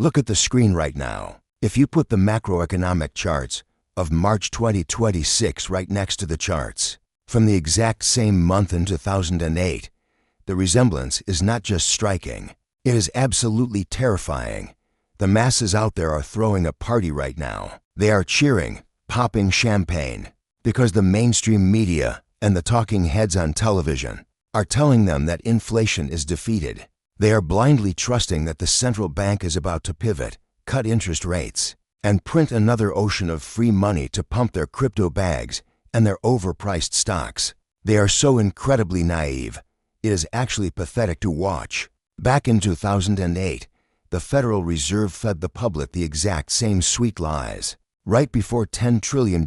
Look at the screen right now. If you put the macroeconomic charts of March 2026 right next to the charts from the exact same month in 2008, the resemblance is not just striking, it is absolutely terrifying. The masses out there are throwing a party right now. They are cheering, popping champagne, because the mainstream media and the talking heads on television are telling them that inflation is defeated. They are blindly trusting that the central bank is about to pivot, cut interest rates, and print another ocean of free money to pump their crypto bags and their overpriced stocks. They are so incredibly naive, it is actually pathetic to watch. Back in 2008, the Federal Reserve fed the public the exact same sweet lies, right before $10 trillion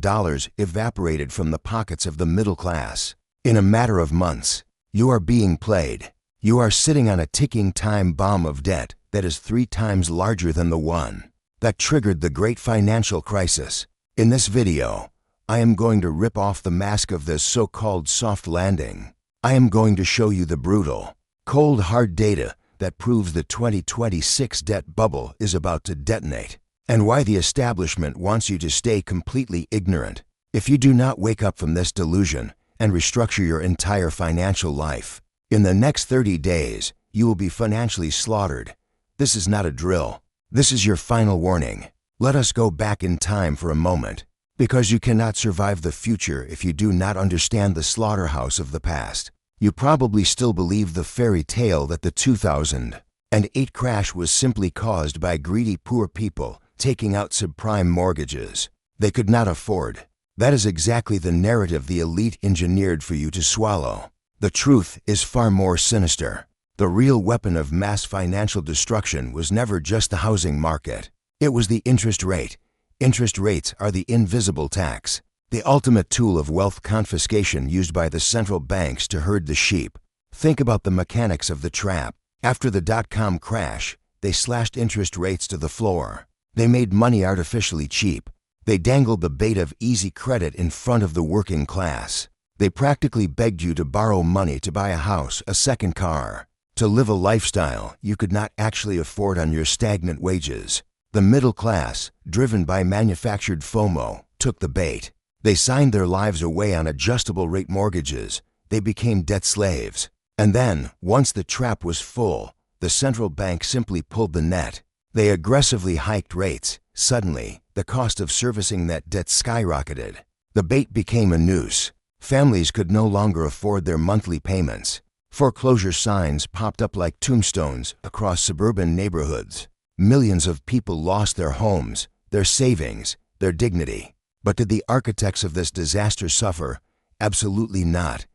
evaporated from the pockets of the middle class. In a matter of months, you are being played. You are sitting on a ticking time bomb of debt that is 3 times larger than the one that triggered the great financial crisis. In this video, I am going to rip off the mask of this so-called soft landing. I am going to show you the brutal, cold hard data that proves the 2026 debt bubble is about to detonate, and why the establishment wants you to stay completely ignorant. If you do not wake up from this delusion and restructure your entire financial life, in the next 30 days, you will be financially slaughtered. This is not a drill. This is your final warning. Let us go back in time for a moment, because you cannot survive the future if you do not understand the slaughterhouse of the past. You probably still believe the fairy tale that the 2008 crash was simply caused by greedy poor people taking out subprime mortgages they could not afford. That is exactly the narrative the elite engineered for you to swallow. The truth is far more sinister. The real weapon of mass financial destruction was never just the housing market. It was the interest rate. Interest rates are the invisible tax, the ultimate tool of wealth confiscation used by the central banks to herd the sheep. Think about the mechanics of the trap. After the dot-com crash, they slashed interest rates to the floor. They made money artificially cheap. They dangled the bait of easy credit in front of the working class. They practically begged you to borrow money to buy a house, a second car, to live a lifestyle you could not actually afford on your stagnant wages. The middle class, driven by manufactured FOMO, took the bait. They signed their lives away on adjustable rate mortgages. They became debt slaves. And then, once the trap was full, the central bank simply pulled the net. They aggressively hiked rates. Suddenly, the cost of servicing that debt skyrocketed. The bait became a noose. Families could no longer afford their monthly payments. Foreclosure signs popped up like tombstones across suburban neighborhoods. Millions of people lost their homes, their savings, their dignity. But did the architects of this disaster suffer? Absolutely not.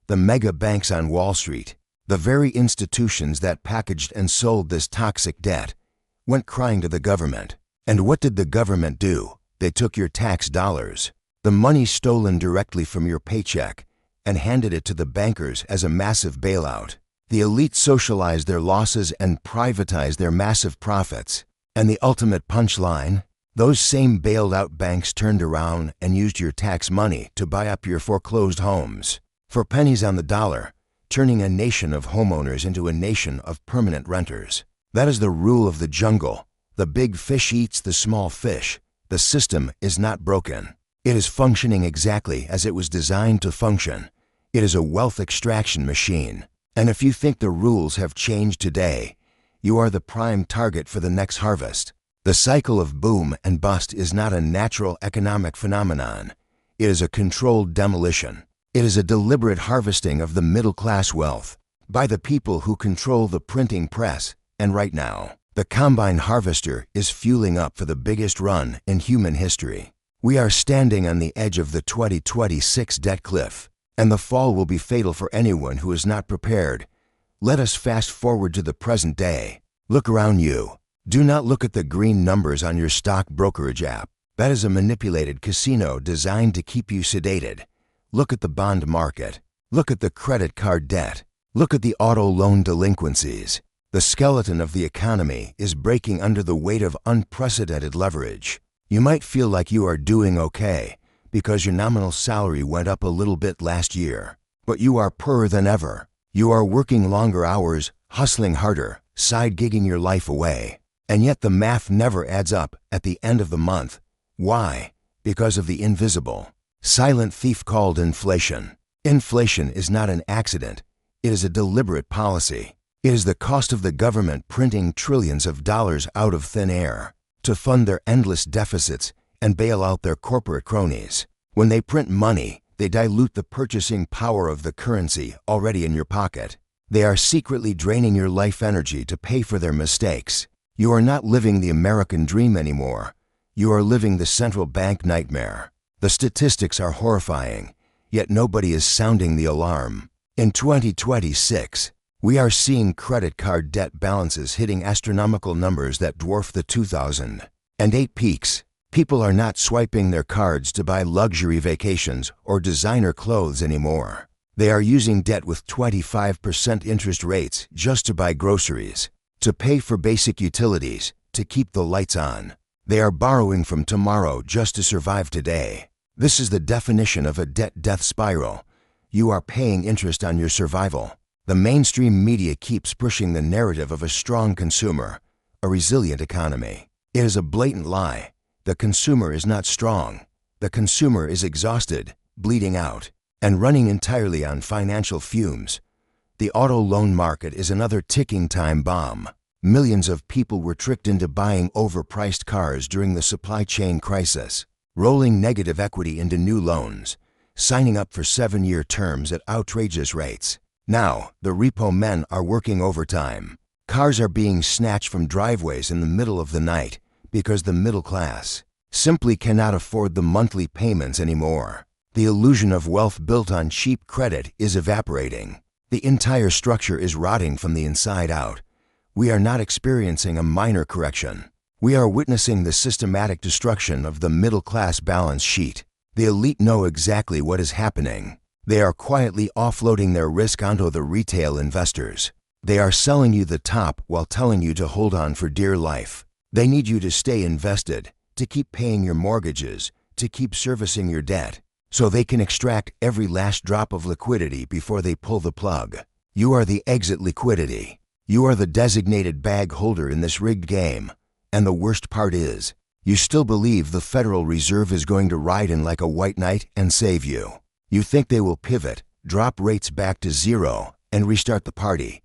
The mega banks on Wall Street, the very institutions that packaged and sold this toxic debt, went crying to the government. And what did the government do? They took your tax dollars, the money stolen directly from your paycheck, and handed it to the bankers as a massive bailout. The elite socialized their losses and privatized their massive profits. And the ultimate punchline? Those same bailed out banks turned around and used your tax money to buy up your foreclosed homes for pennies on the dollar, turning a nation of homeowners into a nation of permanent renters. That is the rule of the jungle. The big fish eats the small fish. The system is not broken. It is functioning exactly as it was designed to function. It is a wealth extraction machine. And if you think the rules have changed today, you are the prime target for the next harvest. The cycle of boom and bust is not a natural economic phenomenon. It is a controlled demolition. It is a deliberate harvesting of the middle-class wealth by the people who control the printing press. And right now, the combine harvester is fueling up for the biggest run in human history. We are standing on the edge of the 2026 debt cliff, and the fall will be fatal for anyone who is not prepared. Let us fast forward to the present day. Look around you. Do not look at the green numbers on your stock brokerage app. That is a manipulated casino designed to keep you sedated. Look at the bond market. Look at the credit card debt. Look at the auto loan delinquencies. The skeleton of the economy is breaking under the weight of unprecedented leverage. You might feel like you are doing okay because your nominal salary went up a little bit last year, but you are poorer than ever. You are working longer hours, hustling harder, side gigging your life away. And yet the math never adds up at the end of the month. Why? Because of the invisible, silent thief called inflation. Inflation is not an accident. It is a deliberate policy. It is the cost of the government printing trillions of dollars out of thin air to fund their endless deficits and bail out their corporate cronies. When they print money, they dilute the purchasing power of the currency already in your pocket. They are secretly draining your life energy to pay for their mistakes. You are not living the American dream anymore. You are living the central bank nightmare. The statistics are horrifying, yet nobody is sounding the alarm. In 2026, we are seeing credit card debt balances hitting astronomical numbers that dwarf the 2008 peaks. People are not swiping their cards to buy luxury vacations or designer clothes anymore. They are using debt with 25% interest rates just to buy groceries, to pay for basic utilities, to keep the lights on. They are borrowing from tomorrow just to survive today. This is the definition of a debt death spiral. You are paying interest on your survival. The mainstream media keeps pushing the narrative of a strong consumer, a resilient economy. It is a blatant lie. The consumer is not strong. The consumer is exhausted, bleeding out, and running entirely on financial fumes. The auto loan market is another ticking time bomb. Millions of people were tricked into buying overpriced cars during the supply chain crisis, rolling negative equity into new loans, signing up for 7-year terms at outrageous rates. Now, the repo men are working overtime. Cars are being snatched from driveways in the middle of the night because the middle class simply cannot afford the monthly payments anymore. The illusion of wealth built on cheap credit is evaporating. The entire structure is rotting from the inside out. We are not experiencing a minor correction. We are witnessing the systematic destruction of the middle-class balance sheet. The elite know exactly what is happening. They are quietly offloading their risk onto the retail investors. They are selling you the top while telling you to hold on for dear life. They need you to stay invested, to keep paying your mortgages, to keep servicing your debt, so they can extract every last drop of liquidity before they pull the plug. You are the exit liquidity. You are the designated bag holder in this rigged game. And the worst part is, you still believe the Federal Reserve is going to ride in like a white knight and save you. You think they will pivot, drop rates back to zero, and restart the party.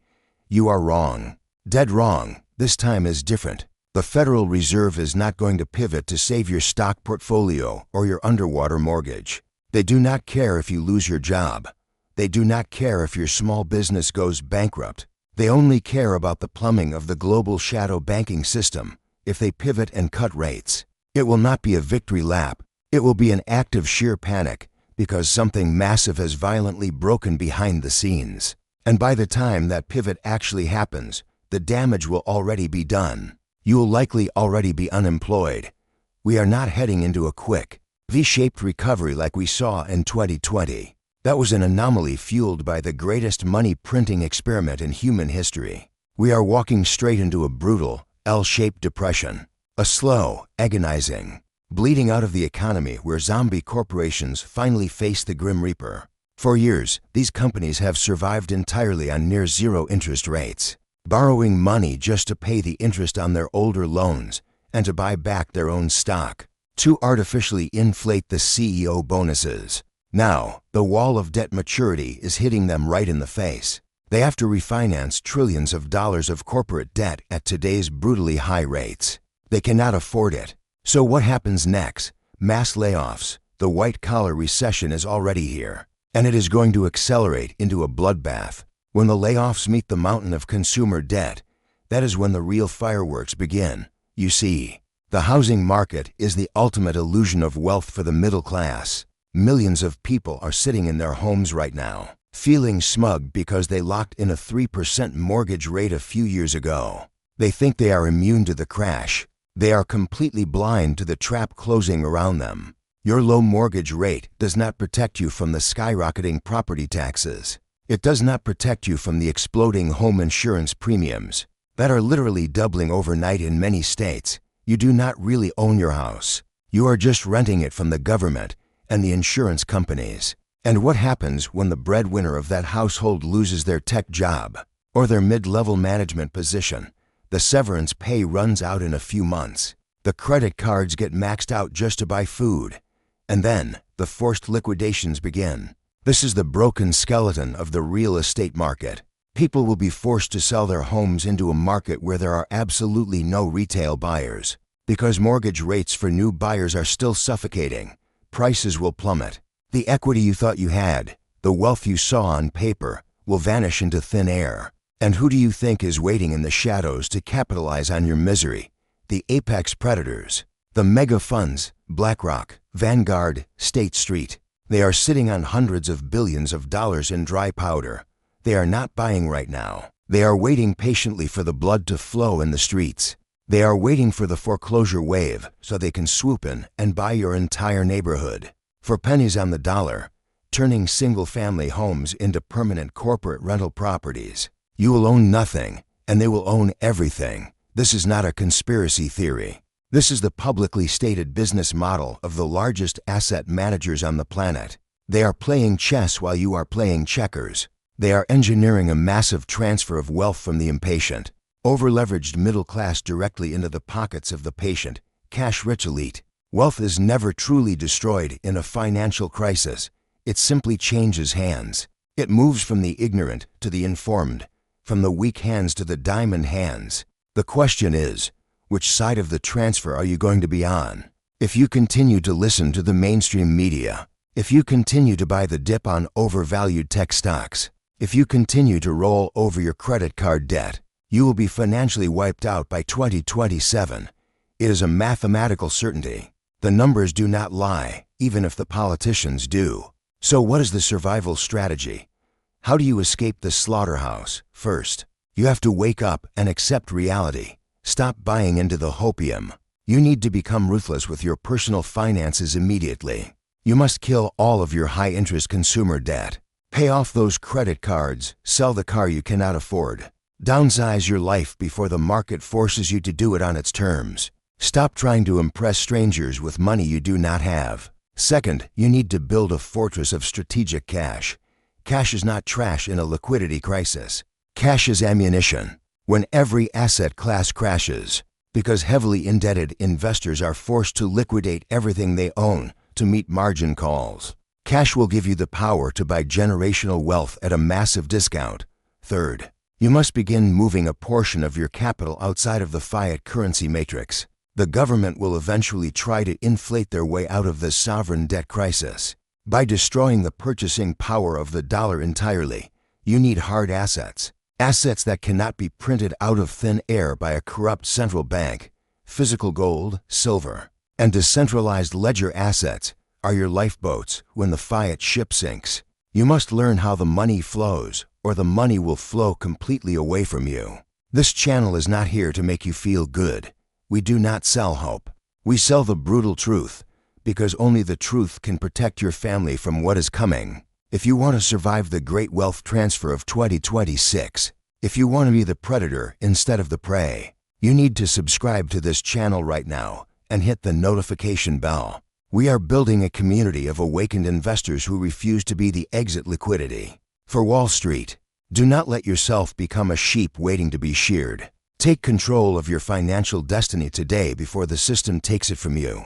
You are wrong. Dead wrong. This time is different. The Federal Reserve is not going to pivot to save your stock portfolio or your underwater mortgage. They do not care if you lose your job. They do not care if your small business goes bankrupt. They only care about the plumbing of the global shadow banking system. If they pivot and cut rates, it will not be a victory lap. It will be an act of sheer panic because something massive has violently broken behind the scenes. And by the time that pivot actually happens, the damage will already be done. You will likely already be unemployed. We are not heading into a quick, V-shaped recovery like we saw in 2020. That was an anomaly fueled by the greatest money printing experiment in human history. We are walking straight into a brutal, L-shaped depression. A slow, agonizing, bleeding out of the economy where zombie corporations finally face the Grim Reaper. For years, these companies have survived entirely on near-zero interest rates, borrowing money just to pay the interest on their older loans and to buy back their own stock, to artificially inflate the CEO bonuses. Now, the wall of debt maturity is hitting them right in the face. They have to refinance trillions of dollars of corporate debt at today's brutally high rates. They cannot afford it. So what happens next? Mass layoffs. The white-collar recession is already here, and it is going to accelerate into a bloodbath. When the layoffs meet the mountain of consumer debt, that is when the real fireworks begin. You see, the housing market is the ultimate illusion of wealth for the middle class. Millions of people are sitting in their homes right now, feeling smug because they locked in a 3% mortgage rate a few years ago. They think they are immune to the crash. They are completely blind to the trap closing around them. Your low mortgage rate does not protect you from the skyrocketing property taxes. It does not protect you from the exploding home insurance premiums that are literally doubling overnight in many states. You do not really own your house. You are just renting it from the government and the insurance companies. And what happens when the breadwinner of that household loses their tech job or their mid-level management position? The severance pay runs out in a few months. The credit cards get maxed out just to buy food. And then, the forced liquidations begin. This is the broken skeleton of the real estate market. People will be forced to sell their homes into a market where there are absolutely no retail buyers. Because mortgage rates for new buyers are still suffocating, prices will plummet. The equity you thought you had, the wealth you saw on paper, will vanish into thin air. And who do you think is waiting in the shadows to capitalize on your misery? The apex predators. The mega funds, BlackRock, Vanguard, State Street. They are sitting on hundreds of billions of dollars in dry powder. They are not buying right now. They are waiting patiently for the blood to flow in the streets. They are waiting for the foreclosure wave so they can swoop in and buy your entire neighborhood. For pennies on the dollar, turning single-family homes into permanent corporate rental properties. You will own nothing, and they will own everything. This is not a conspiracy theory. This is the publicly stated business model of the largest asset managers on the planet. They are playing chess while you are playing checkers. They are engineering a massive transfer of wealth from the impatient, over-leveraged middle class directly into the pockets of the patient, cash-rich elite. Wealth is never truly destroyed in a financial crisis. It simply changes hands. It moves from the ignorant to the informed, from the weak hands to the diamond hands. The question is, which side of the transfer are you going to be on? If you continue to listen to the mainstream media, if you continue to buy the dip on overvalued tech stocks, if you continue to roll over your credit card debt, you will be financially wiped out by 2027. It is a mathematical certainty. The numbers do not lie, even if the politicians do. So what is the survival strategy? How do you escape the slaughterhouse? First, you have to wake up and accept reality. Stop buying into the hopium. You need to become ruthless with your personal finances immediately. You must kill all of your high-interest consumer debt. Pay off those credit cards, sell the car you cannot afford. Downsize your life before the market forces you to do it on its terms. Stop trying to impress strangers with money you do not have. Second, you need to build a fortress of strategic cash. Cash is not trash in a liquidity crisis. Cash is ammunition. When every asset class crashes, because heavily indebted investors are forced to liquidate everything they own to meet margin calls. Cash will give you the power to buy generational wealth at a massive discount. Third, you must begin moving a portion of your capital outside of the fiat currency matrix. The government will eventually try to inflate their way out of this sovereign debt crisis. By destroying the purchasing power of the dollar entirely, you need hard assets. Assets that cannot be printed out of thin air by a corrupt central bank. Physical gold, silver, and decentralized ledger assets are your lifeboats when the fiat ship sinks. You must learn how the money flows, or the money will flow completely away from you. This channel is not here to make you feel good. We do not sell hope. We sell the brutal truth, because only the truth can protect your family from what is coming. If you want to survive the great wealth transfer of 2026, if you want to be the predator instead of the prey, you need to subscribe to this channel right now and hit the notification bell. We are building a community of awakened investors who refuse to be the exit liquidity. For Wall Street, do not let yourself become a sheep waiting to be sheared. Take control of your financial destiny today before the system takes it from you.